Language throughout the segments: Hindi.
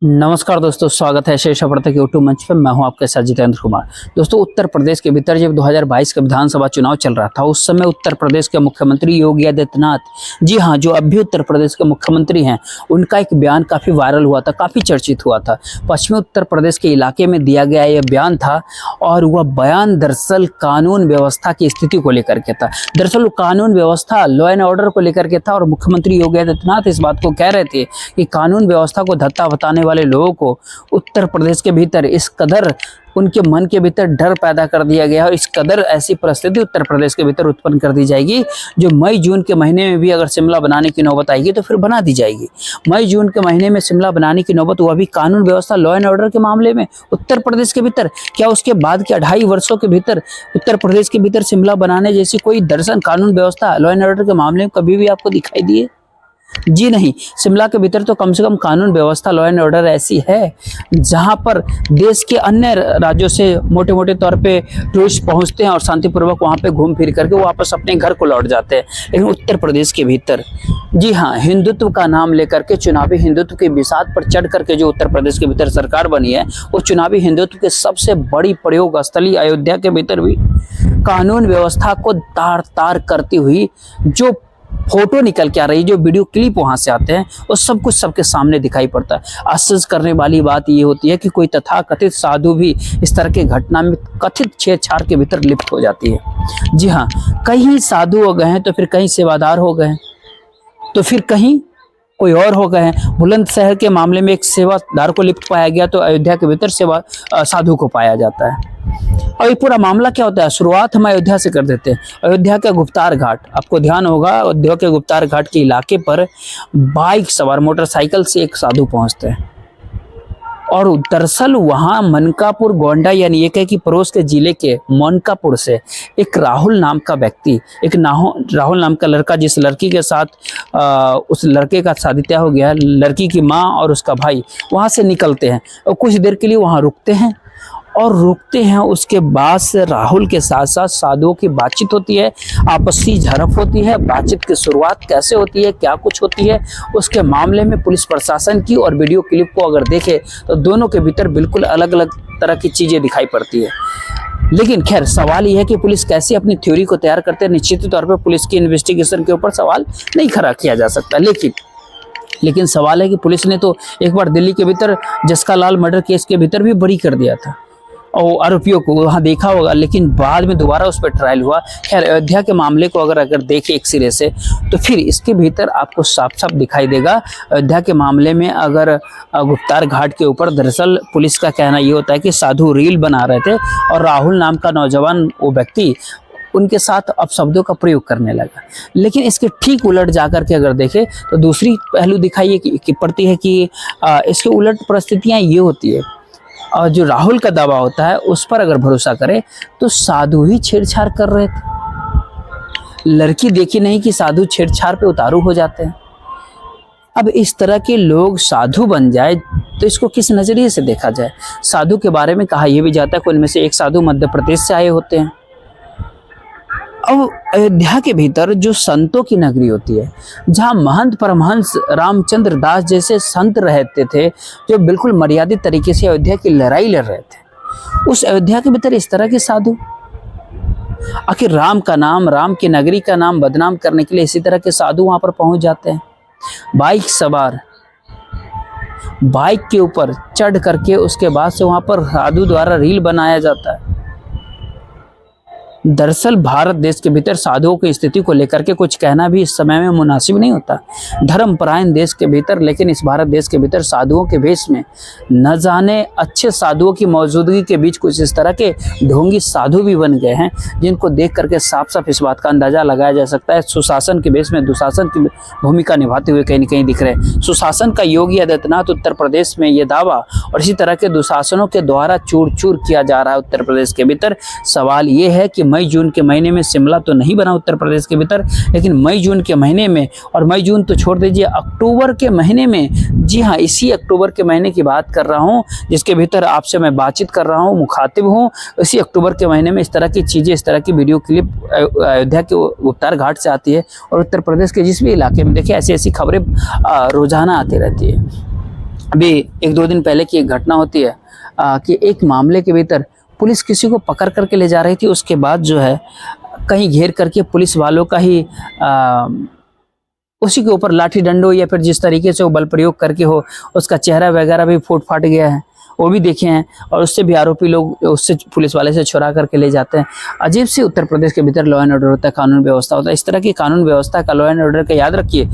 नमस्कार दोस्तों, स्वागत है शेष अपर्णा के यूट्यूब मंच पे। मैं हूं आपके साथ जितेंद्र कुमार। दोस्तों, उत्तर प्रदेश के भीतर जब 2022 का विधानसभा चुनाव चल रहा था, उस समय उत्तर प्रदेश के मुख्यमंत्री योगी आदित्यनाथ, जी हां, जो अभी उत्तर प्रदेश के मुख्यमंत्री हैं, उनका एक बयान काफी वायरल हुआ था, काफी चर्चित हुआ था। पश्चिमी उत्तर प्रदेश के इलाके में दिया गया यह बयान था और वह बयान दरअसल कानून व्यवस्था की स्थिति को लेकर के था। दरअसल कानून व्यवस्था, लॉ एंड ऑर्डर को लेकर के था और मुख्यमंत्री योगी आदित्यनाथ इस बात को कह रहे थे कि कानून व्यवस्था को धत्ता बताने वाले लोगों को उत्तर प्रदेश के भीतर इस कदर उनके मन के भीतर डर पैदा कर दिया गया है और इस कदर ऐसी परिस्थिति उत्तर प्रदेश के भीतर उत्पन्न कर दी जाएगी जो मई जून के महीने में भी अगर शिमला बनाने की नौबत आएगी तो फिर बना दी जाएगी। मई जून के महीने में शिमला बनाने की नौबत, वह भी कानून व्यवस्था, लॉ एंड ऑर्डर के मामले में उत्तर प्रदेश के भीतर। क्या उसके बाद के 2.5 वर्षों के भीतर उत्तर प्रदेश के भीतर शिमला बनाने जैसी कोई दर्शन कानून व्यवस्था, लॉ एंड ऑर्डर के मामले में कभी भी आपको दिखाई दिए? जी नहीं। शिमला के भीतर तो कम से कम कानून व्यवस्था, लॉ एंड ऑर्डर ऐसी है जहां पर देश के अन्य राज्यों से मोटे मोटे तौर पे टूरिस्ट पहुंचते हैं और शांतिपूर्वक वहां पे घूम फिर करके वो वापस अपने घर को लौट जाते हैं। लेकिन उत्तर प्रदेश के भीतर, जी हाँ, हिंदुत्व का नाम लेकर के, चुनावी हिंदुत्व की बिसात पर चढ़ करके जो उत्तर प्रदेश के भीतर सरकार बनी है, वो चुनावी हिंदुत्व के सबसे बड़ी प्रयोग स्थली अयोध्या के भीतर भी कानून व्यवस्था को तार तार करती हुई जो फोटो निकल के आ रही, जो वीडियो क्लिप वहां से आते हैं, वो सब कुछ सबके सामने दिखाई पड़ता है। आश्चर्य करने वाली बात ये होती है कि कोई तथाकथित साधु भी इस तरह के घटना में कथित छेड़छाड़ के भीतर लिप्त हो जाती है। जी हाँ, कहीं साधु हो गए हैं तो फिर कहीं सेवादार हो गए हैं, तो फिर कहीं कोई और हो गए हैं। बुलंदशहर के मामले में एक सेवादार को लिप्त पाया गया तो अयोध्या के भीतर साधु को पाया जाता है। और ये पूरा मामला क्या होता है, शुरुआत हम अयोध्या से कर देते हैं। अयोध्या का गुप्तार घाट, आपको ध्यान होगा, अयोध्या के गुप्तार घाट के इलाके पर बाइक सवार, मोटरसाइकिल से एक साधु पहुंचते हैं और दरअसल वहां मनकापुर, गोंडा, यानी ये कहे कि पड़ोस के जिले के मनकापुर से एक राहुल नाम का व्यक्ति, राहुल नाम का लड़का, जिस लड़की के साथ उस लड़के का शादी तय हो गया, लड़की की माँ और उसका भाई वहां से निकलते हैं और कुछ देर के लिए वहां रुकते हैं। उसके बाद से राहुल के साथ साथ साधुओं की बातचीत होती है, आपसी झड़प होती है। बातचीत की शुरुआत कैसे होती है, क्या कुछ होती है, उसके मामले में पुलिस प्रशासन की और वीडियो क्लिप को अगर देखें तो दोनों के भीतर बिल्कुल अलग अलग तरह की चीजें दिखाई पड़ती है। लेकिन खैर, सवाल यह है कि पुलिस कैसे अपनी थ्योरी को तैयार करते हैं। निश्चित तौर पर पुलिस की इन्वेस्टिगेशन के ऊपर सवाल नहीं खड़ा किया जा सकता, लेकिन सवाल है कि पुलिस ने तो एक बार दिल्ली के भीतर जस्का लाल मर्डर केस के भीतर भी बरी कर दिया था और आरोपियों को वहां देखा होगा, लेकिन बाद में दोबारा उस पर ट्रायल हुआ। खैर, अयोध्या के मामले को अगर देखें एक सिरे से तो फिर इसके भीतर आपको साफ साफ दिखाई देगा। अयोध्या के मामले में अगर गुप्तार घाट के ऊपर दरअसल पुलिस का कहना ये होता है कि साधु रील बना रहे थे और राहुल नाम का नौजवान, वो व्यक्ति, उनके साथ अपशब्दों का प्रयोग करने लगा। लेकिन इसके ठीक उलट जाकर के अगर देखें तो दूसरी पहलू दिखाई पड़ती है कि इसके उलट परिस्थितियां ये होती है और जो राहुल का दावा होता है उस पर अगर भरोसा करें तो साधु ही छेड़छाड़ कर रहे थे। लड़की देखी नहीं कि साधु छेड़छाड़ पे उतारू हो जाते हैं। अब इस तरह के लोग साधु बन जाए तो इसको किस नजरिए से देखा जाए? साधु के बारे में कहा यह भी जाता है कि उनमें से एक साधु मध्य प्रदेश से आए होते हैं। अब अयोध्या के भीतर जो संतों की नगरी होती है, जहाँ महंत परमहंस रामचंद्र दास जैसे संत रहते थे, जो बिल्कुल मर्यादित तरीके से अयोध्या की लड़ाई लड़ रहे थे, उस अयोध्या के भीतर इस तरह के साधु, आखिर राम का नाम, राम की नगरी का नाम बदनाम करने के लिए इसी तरह के साधु वहां पर पहुंच जाते हैं। बाइक सवार, बाइक के ऊपर चढ़ करके उसके बाद से वहां पर साधु द्वारा रील बनाया जाता है। दरअसल भारत देश के भीतर साधुओं की स्थिति को लेकर के कुछ कहना भी इस समय में मुनासिब नहीं होता। धर्मपरायण देश के भीतर, लेकिन इस भारत देश के भीतर साधुओं के भेष में न जाने अच्छे साधुओं की मौजूदगी के बीच कुछ इस तरह के ढोंगी साधु भी बन गए हैं, जिनको देख करके साफ साफ इस बात का अंदाजा लगाया जा सकता है सुशासन के भेष में दुशासन की भूमिका निभाते हुए कहीं न कहीं दिख रहे हैं। सुशासन का योगी आदित्यनाथ उत्तर प्रदेश में ये दावा और इसी तरह के दुशासनों के द्वारा चूर चूर किया जा रहा है उत्तर प्रदेश के भीतर। सवाल ये है कि मई जून के महीने में शिमला तो नहीं बना उत्तर प्रदेश के भीतर, लेकिन मई जून के महीने में, और मई जून तो छोड़ दीजिए, अक्टूबर के महीने में, जी हाँ, इसी अक्टूबर के महीने की बात कर रहा हूँ जिसके भीतर आपसे मैं बातचीत कर रहा हूँ, मुखातिब हूँ, इसी अक्टूबर के महीने में इस तरह की चीजें, इस तरह की वीडियो क्लिप अयोध्या के गुप्तार घाट से आती है और उत्तर प्रदेश के जिस भी इलाके में देखिए ऐसी ऐसी खबरें रोजाना आती रहती है। अभी 1-2 दिन पहले की एक घटना होती है कि एक मामले के भीतर पुलिस किसी को पकड़ करके ले जा रही थी, उसके बाद जो है कहीं घेर करके पुलिस वालों का ही उसी के ऊपर लाठी डंडो या फिर जिस तरीके से वो बल प्रयोग करके हो, उसका चेहरा वगैरह भी फूट फाट गया है, वो भी देखे हैं। और उससे भी आरोपी लोग उससे पुलिस वाले से छुड़ा करके ले जाते हैं। अजीब सी उत्तर प्रदेश के भीतर लॉ एंड ऑर्डर होता है, कानून व्यवस्था होता है। इस तरह की कानून व्यवस्था का लॉ एंड ऑर्डर का याद रखिए,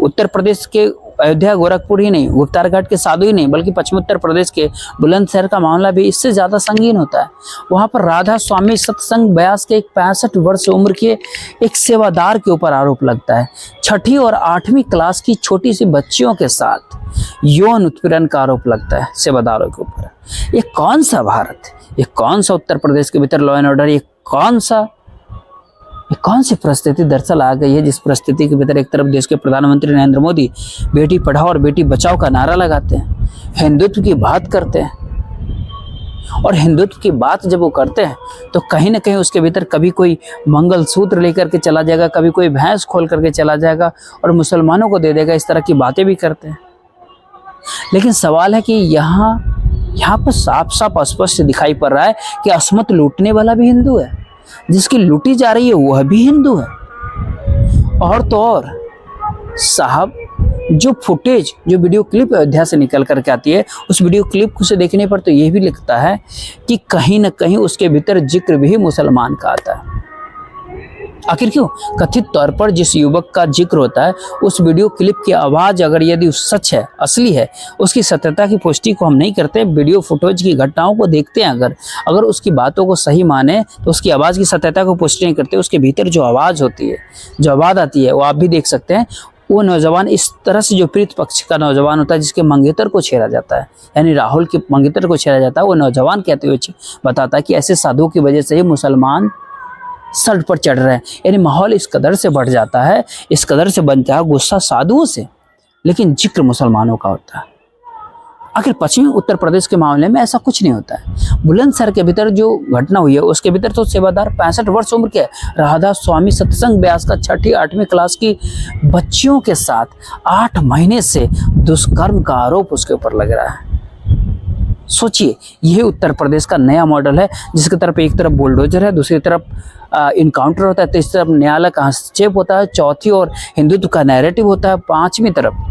उत्तर प्रदेश के अयोध्या गोरखपुर ही नहीं, गुप्तार घाट के साधु ही नहीं, बल्कि पश्चिम उत्तर प्रदेश के बुलंदशहर का मामला भी इससे ज्यादा संगीन होता है। वहां पर राधा स्वामी सत्संग ब्यास के एक 65 वर्ष उम्र के एक सेवादार के ऊपर आरोप लगता है। 6ठी और 8वीं क्लास की छोटी सी बच्चियों के साथ यौन उत्पीड़न का आरोप लगता है सेवादारों के ऊपर। ये कौन सा भारत, ये कौन सा उत्तर प्रदेश के भीतर लॉ एंड ऑर्डर, ये कौन सी परिस्थिति दरअसल आ गई है, जिस परिस्थिति के भीतर एक तरफ देश के प्रधानमंत्री नरेंद्र मोदी बेटी पढ़ाओ और बेटी बचाओ का नारा लगाते हैं, हिंदुत्व की बात करते हैं। और हिंदुत्व की बात जब वो करते हैं तो कहीं ना कहीं उसके भीतर कभी कोई मंगलसूत्र लेकर के चला जाएगा, कभी कोई भैंस खोल करके चला जाएगा और मुसलमानों को दे देगा, इस तरह की बातें भी करते हैं। लेकिन सवाल है कि यहाँ पर साफ साफ स्पष्ट दिखाई पड़ रहा है कि अस्मत लूटने वाला भी हिंदू है, जिसकी लूटी जा रही है वह भी हिंदू है। और तो और साहब, जो फुटेज, जो वीडियो क्लिप अयोध्या से निकल करके आती है, उस वीडियो क्लिप को से देखने पर तो यह भी लगता है कि कहीं ना कहीं उसके भीतर जिक्र भी मुसलमान का आता है। आखिर क्यों? कथित तौर पर जिस युवक का जिक्र होता है, उस वीडियो क्लिप की आवाज अगर यदि सच है, असली है, उसकी सत्यता की पुष्टि को हम नहीं करते, वीडियो फुटेज की घटनाओं को देखते हैं, अगर उसकी बातों को सही माने तो उसकी आवाज की सत्यता को पुष्टि नहीं करते, उसके भीतर जो आवाज होती है, जो आवाज आती है, वो आप भी देख सकते हैं। वो नौजवान इस तरह से, जो प्रीत पक्ष का नौजवान होता है, जिसके मंगेतर को छेड़ा जाता है, यानी राहुल के मंगेतर को छेड़ा जाता है, वो नौजवान कहते हुए बताता है कि ऐसे साधुओं की वजह से ही मुसलमान सर पर चढ़ रहे हैं। यानी माहौल इस कदर से बढ़ जाता है, इस कदर से बनता है गुस्सा साधुओं से, लेकिन जिक्र मुसलमानों का होता है। आखिर पश्चिमी उत्तर प्रदेश के मामले में ऐसा कुछ नहीं होता है। बुलंदशहर के भीतर जो घटना हुई है, उसके भीतर तो सेवादार 65 वर्ष उम्र के राधा स्वामी सत्संग ब्यास का 6ठी 8वीं क्लास की बच्चियों के साथ 8 महीने से दुष्कर्म का आरोप उसके ऊपर लग रहा है। सोचिए, यह उत्तर प्रदेश का नया मॉडल है, जिसकी तरफ एक तरफ बुलडोजर है, दूसरी तरफ इनकाउंटर होता है, तीसरी तरफ न्यायालय का हस्तक्षेप होता है, चौथी और हिंदुत्व का नैरेटिव होता है, 5वीं तरफ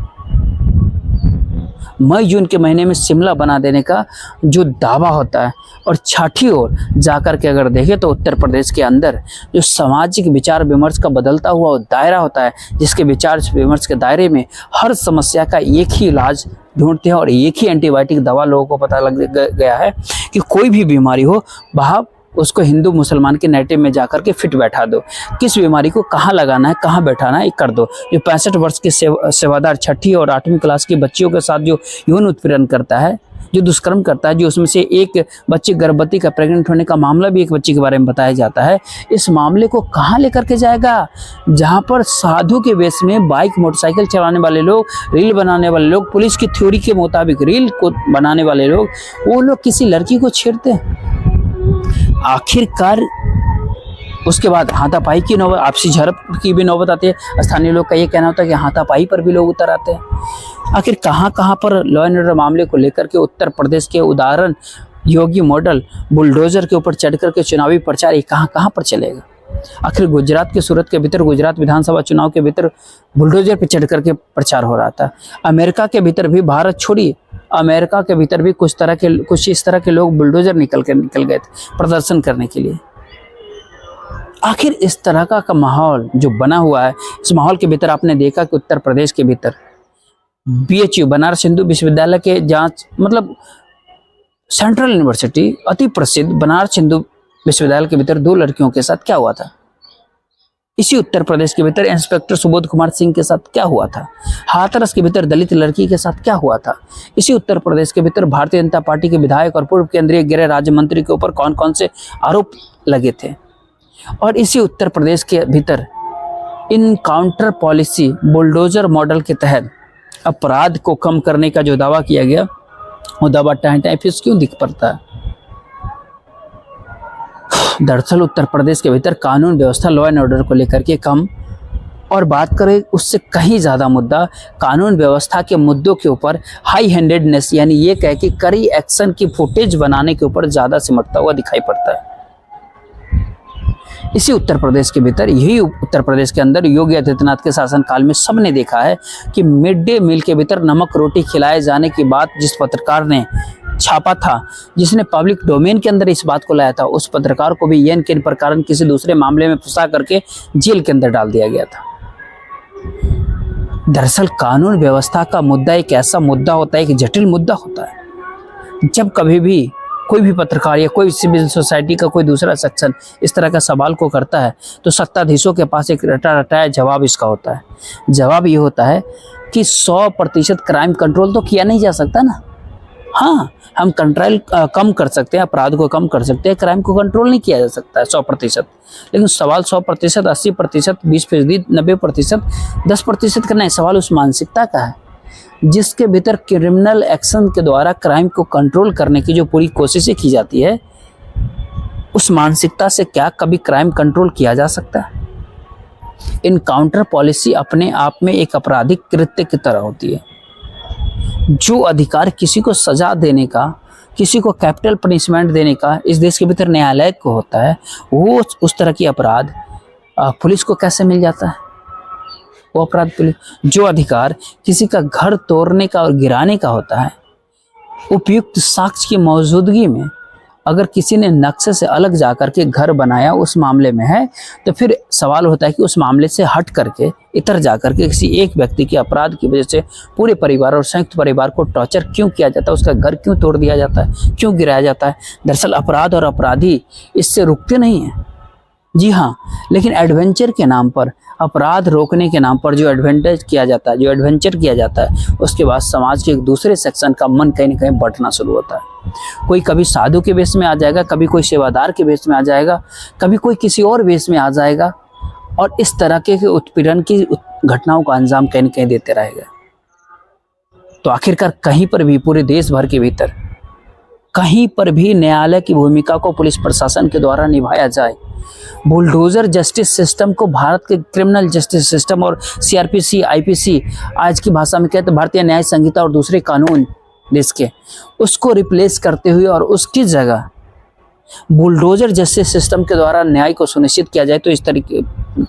मई जून के महीने में शिमला बना देने का जो दावा होता है। और 6ठी ओर जाकर के अगर देखें तो उत्तर प्रदेश के अंदर जो सामाजिक विचार विमर्श का बदलता हुआ दायरा होता है, जिसके विचार विमर्श के दायरे में हर समस्या का एक ही इलाज ढूंढते हैं और एक ही एंटीबायोटिक दवा लोगों को पता लग गया है कि कोई भी बीमारी हो, वहाँ उसको हिंदू मुसलमान के नैरेटिव में जाकर के फिट बैठा दो, किस बीमारी को कहाँ लगाना है, कहाँ बैठाना है, कर दो। जो 65 वर्ष के सेवादार 6ठी और 8वीं क्लास की बच्चियों के साथ जो यौन उत्पीड़न करता है, जो दुष्कर्म करता है, जो उसमें से एक बच्ची गर्भवती का प्रेग्नेंट होने का मामला भी एक बच्ची के बारे में बताया जाता है, इस मामले को कहाँ लेकर के जाएगा? जहाँ पर साधु के वेश में बाइक मोटरसाइकिल चलाने वाले लोग, रील बनाने वाले लोग, पुलिस की थ्योरी के मुताबिक रील को बनाने वाले लोग, वो लोग किसी लड़की को छेड़ते हैं। आखिरकार उसके बाद हाथापाई की नौबत, आपसी झड़प की भी नौबत आती है। स्थानीय लोग का ये कहना होता है कि हाथापाई पर भी लोग उतर आते हैं। आखिर कहाँ पर लॉ एंड ऑर्डर मामले को लेकर के उत्तर प्रदेश के उदाहरण योगी मॉडल बुलडोजर के ऊपर चढ़ करके चुनावी प्रचार ये कहाँ पर चलेगा? आखिर गुजरात के सूरत के भीतर गुजरात विधानसभा चुनाव के भीतर बुलडोजर पे चढ़ करके प्रचार हो रहा था। अमेरिका के भीतर भी, भारत छोड़िए, अमेरिका के भीतर भी कुछ इस तरह के लोग बुलडोजर निकल गए थे प्रदर्शन करने के लिए। आखिर इस तरह का माहौल जो बना हुआ है, इस माहौल के भीतर आपने देखा कि उत्तर प्रदेश के भीतर BHU बनारस हिंदू विश्वविद्यालय के जांच, मतलब सेंट्रल यूनिवर्सिटी अति प्रसिद्ध बनारस हिंदू विश्वविद्यालय के भीतर 2 लड़कियों के साथ क्या हुआ था। इसी उत्तर प्रदेश के भीतर इंस्पेक्टर सुबोध कुमार सिंह के साथ क्या हुआ था। हाथरस के भीतर दलित लड़की के साथ क्या हुआ था। इसी उत्तर प्रदेश के भीतर भारतीय जनता पार्टी के विधायक और पूर्व केंद्रीय गृह राज्य मंत्री के ऊपर कौन कौन से आरोप लगे थे। और इसी उत्तर प्रदेश के भीतर इनकाउंटर पॉलिसी बुलडोजर मॉडल के तहत अपराध को कम करने का जो दावा किया गया, वो दावा टाइफिस क्यों दिख पड़ता है। दरअसल उत्तर प्रदेश के भीतर कानून व्यवस्था, लॉ एंड ऑर्डर को लेकर के कम और बात करें उससे कहीं ज़्यादा मुद्दा कानून व्यवस्था के मुद्दों के ऊपर हाई हैंडेडनेस, यानी ये कह कि कड़ी एक्शन की फुटेज बनाने के ऊपर ज़्यादा सिमटता हुआ दिखाई पड़ता है। इसी उत्तर प्रदेश के भीतर, यही उत्तर प्रदेश के अंदर योगी आदित्यनाथ के शासनकाल में सबने देखा है कि मिड डे मील के भीतर नमक रोटी खिलाए जाने की बात जिस पत्रकार ने छापा था, जिसने पब्लिक डोमेन के अंदर इस बात को लाया था, उस पत्रकार को भी एन के प्रकार किसी दूसरे मामले में फंसा करके जेल के अंदर डाल दिया गया था। दरअसल कानून व्यवस्था का मुद्दा एक ऐसा मुद्दा होता है, एक जटिल मुद्दा होता है। जब कभी भी कोई भी पत्रकार या कोई सिविल सोसाइटी का कोई दूसरा सेक्शन इस तरह का सवाल को करता है तो सत्ताधीशों के पास एक रटा रटाया जवाब इसका होता है। जवाब ये होता है कि 100% क्राइम कंट्रोल तो किया नहीं जा सकता ना। हाँ, हम कंट्रोल कम कर सकते हैं, अपराध को कम कर सकते हैं, क्राइम को कंट्रोल नहीं किया जा सकता है 100%। लेकिन सवाल 100%, 80%, 20%, 90%, 10% का नहीं, सवाल उस मानसिकता का है जिसके भीतर क्रिमिनल एक्शन के द्वारा क्राइम को कंट्रोल करने की जो पूरी कोशिशें की जाती है, उस मानसिकता से क्या कभी क्राइम कंट्रोल किया जा सकता है? इनकाउंटर पॉलिसी अपने आप में एक आपराधिक कृत्य की तरह होती है। जो अधिकार किसी को सजा देने का, किसी को कैपिटल पनिशमेंट देने का इस देश के भीतर न्यायालय को होता है, वो उस तरह की अपराध पुलिस को कैसे मिल जाता है? वो अपराध पुलिस, जो अधिकार किसी का घर तोड़ने का और गिराने का होता है, उपयुक्त साक्ष्य की मौजूदगी में अगर किसी ने नक्शे से अलग जाकर के घर बनाया उस मामले में है, तो फिर सवाल होता है कि उस मामले से हट करके इतर जाकर के किसी एक व्यक्ति के अपराध की वजह से पूरे परिवार और संयुक्त परिवार को टॉर्चर क्यों किया जाता है, उसका घर क्यों तोड़ दिया जाता है, क्यों गिराया जाता है? दरअसल अपराध और अपराधी इससे रुकते नहीं हैं। जी हाँ, लेकिन एडवेंचर के नाम पर, अपराध रोकने के नाम पर जो एडवेंचर किया जाता है, उसके बाद समाज के एक दूसरे सेक्शन का मन कहीं ना कहीं बढ़ना शुरू होता है। कोई कभी साधु के वेश में आ जाएगा, कभी कोई सेवादार के वेश में आ जाएगा, कभी कोई किसी और वेश में आ जाएगा और इस तरह के उत्पीड़न की घटनाओं का अंजाम कहीं ना कहीं देते रहेगा। तो आखिरकार कहीं पर भी, पूरे देश भर के भीतर कहीं पर भी न्यायालय की भूमिका को पुलिस प्रशासन के द्वारा निभाया जाए, बुलडोजर जस्टिस सिस्टम को भारत के क्रिमिनल जस्टिस सिस्टम और सीआरपीसी, आईपीसी, आज की भाषा में कहते हैं भारतीय न्याय संहिता और दूसरे कानून देश के, उसको रिप्लेस करते हुए और उसकी जगह बुलडोजर जस्टिस सिस्टम के द्वारा न्याय को सुनिश्चित किया जाए, तो इस तरीके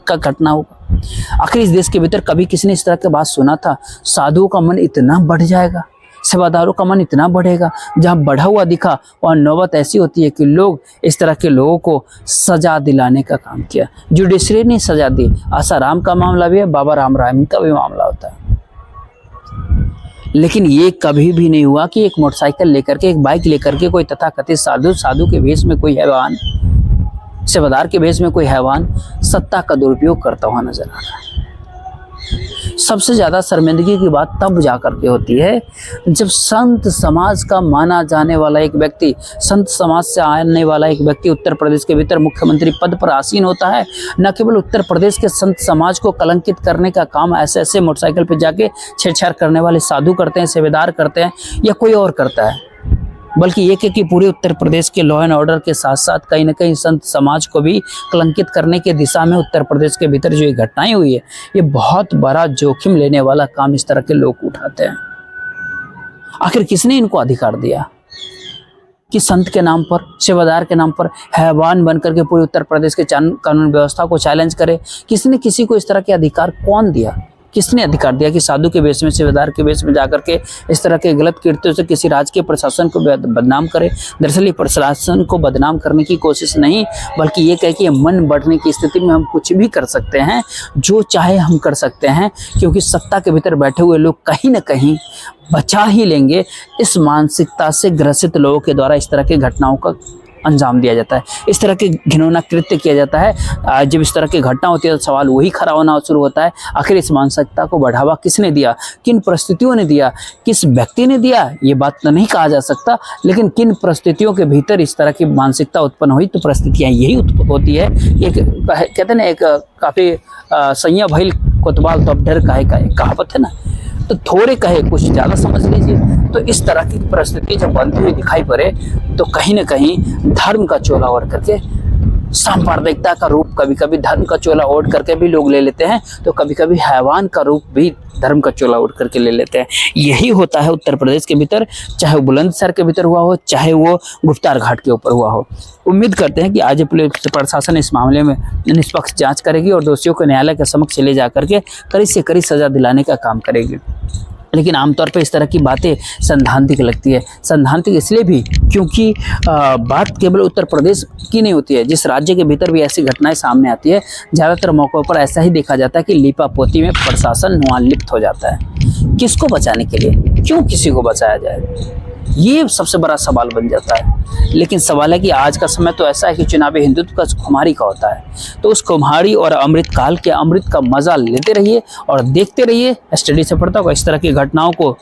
का घटना होगा। आखिर इस देश के भीतर कभी किसी ने इस तरह की बात सुना था? साधुओं का मन इतना बढ़ जाएगा, सेवादारों का मन इतना बढ़ेगा, जहां बढ़ा हुआ दिखा और नौबत ऐसी होती है कि लोग इस तरह के लोगों को सजा दिलाने का काम किया। जुडिशरी ने सजा दी, आसाराम का मामला भी है, बाबा राम का भी मामला होता है। लेकिन ये कभी भी नहीं हुआ कि एक मोटरसाइकिल लेकर के, एक बाइक लेकर के कोई तथाकथित साधु के भेष में कोई हैवान, सेवादार के भेष में कोई हैवान सत्ता का दुरुपयोग करता हुआ नजर आ रहा है। सबसे ज्यादा शर्मिंदगी की बात तब जाकर के होती है जब संत समाज का माना जाने वाला एक व्यक्ति, संत समाज से आने वाला एक व्यक्ति उत्तर प्रदेश के भीतर मुख्यमंत्री पद पर आसीन होता है। न केवल उत्तर प्रदेश के संत समाज को कलंकित करने का काम ऐसे ऐसे मोटरसाइकिल पर जाके छेड़छाड़ करने वाले साधु करते हैं, सेवेदार करते हैं या कोई और करता है, बल्कि ये कि पूरे उत्तर प्रदेश के लॉ एंड ऑर्डर के साथ साथ कहीं ना कहीं संत समाज को भी कलंकित करने के दिशा में उत्तर प्रदेश के भीतर जो ये घटनाएं हुई है, ये बहुत बड़ा जोखिम लेने वाला काम इस तरह के लोग उठाते हैं। आखिर किसने इनको अधिकार दिया कि संत के नाम पर, सेवादार के नाम पर हैवान बनकर के पूरे उत्तर प्रदेश के कानून व्यवस्था को चैलेंज करे? किसने किसी को इस तरह के अधिकार कौन दिया? किसने अधिकार दिया कि साधु के वेश में, सेवादार के वेश में जाकर के इस तरह के गलत कृत्यों से किसी राजकीय प्रशासन को बदनाम करे? दरअसल ये प्रशासन को बदनाम करने की कोशिश नहीं, बल्कि ये कहे कि मन बढ़ने की स्थिति में हम कुछ भी कर सकते हैं, जो चाहे हम कर सकते हैं, क्योंकि सत्ता के भीतर बैठे हुए लोग कहीं ना कहीं बचा ही लेंगे। इस मानसिकता से ग्रसित लोगों के द्वारा इस तरह की घटनाओं का अंजाम दिया जाता है, इस तरह के घिनौना कृत्य किया जाता है। जब इस तरह की घटना होती है तो सवाल वही खड़ा होना शुरू होता है, आखिर इस मानसिकता को बढ़ावा किसने दिया, किन परिस्थितियों ने दिया, किस व्यक्ति ने दिया? ये बात तो नहीं कहा जा सकता, लेकिन किन परिस्थितियों के भीतर इस तरह की मानसिकता उत्पन्न हुई, तो परिस्थितियां यही उत्पन्न होती है। एक कहते हैं ना, एक काफी सैया भइल कोतवाल तो अब डर काहे का, कहावत है ना, तो थोड़े कहे कुछ ज़्यादा समझ लीजिए। तो इस तरह की परिस्थिति जब बनती हुई दिखाई पड़े तो कहीं ना कहीं धर्म का चोला ओढ़ करके सांप्रदायिकता का रूप, कभी कभी धर्म का चोला ओढ़ करके भी लोग ले लेते हैं, तो कभी कभी हैवान का रूप भी धर्म का चोला ओढ़ करके ले लेते हैं। यही होता है उत्तर प्रदेश के भीतर, चाहे वो बुलंदशहर के भीतर हुआ हो, चाहे वो गुप्तार घाट के ऊपर हुआ हो। उम्मीद करते हैं कि आज पुलिस प्रशासन इस मामले में निष्पक्ष जांच करेगी और दोषियों को न्यायालय के समक्ष ले जा करके कड़ी से कड़ी सजा दिलाने का काम करेगी। लेकिन आमतौर पे इस तरह की बातें सैद्धांतिक लगती है। सैद्धांतिक इसलिए भी क्योंकि बात केवल उत्तर प्रदेश की नहीं होती है, जिस राज्य के भीतर भी ऐसी घटनाएं सामने आती है, ज़्यादातर मौक़ों पर ऐसा ही देखा जाता है कि लीपापोती में प्रशासन नुआलिप्त हो जाता है। किसको बचाने के लिए, क्यों किसी को बचाया जाए, ये सबसे बड़ा सवाल बन जाता है। लेकिन सवाल है कि आज का समय तो ऐसा है कि चुनावी हिंदुत्व का खुमारी का होता है, तो उस खुमारी और अमृत काल के अमृत का मजा लेते रहिए और देखते रहिए। स्टडी से पढ़ता होगा, इस तरह की घटनाओं को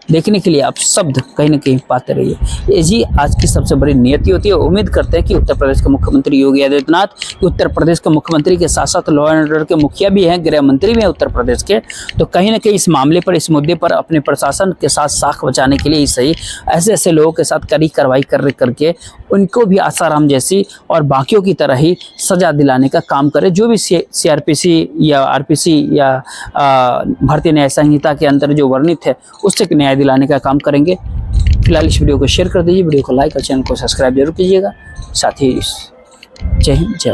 देखने के लिए आप शब्द कहीं ना कहीं पाते रहिए। ये जी आज की सबसे बड़ी नियति होती है। उम्मीद करते हैं कि उत्तर प्रदेश के मुख्यमंत्री योगी आदित्यनाथ, कि उत्तर प्रदेश के मुख्यमंत्री के साथ साथ लॉ एंड ऑर्डर के मुखिया भी हैं, गृह मंत्री भी हैं उत्तर प्रदेश के, तो कहीं ना कहीं इस मामले पर, इस मुद्दे पर अपने प्रशासन के साथ साख बचाने के लिए ही सही, ऐसे ऐसे लोगों के साथ कड़ी कार्रवाई करके उनको भी आसाराम जैसी और बाकियों की तरह ही सजा दिलाने का काम करे। जो भी CRPC या RPC या भारतीय न्याय संहिता के अंदर जो वर्णित है उससे न्याय दिलाने का काम करेंगे। फिलहाल इस वीडियो को शेयर कर दीजिए, वीडियो को लाइक और चैनल को सब्सक्राइब जरूर कीजिएगा। साथ ही जय हिंद, जय भारत।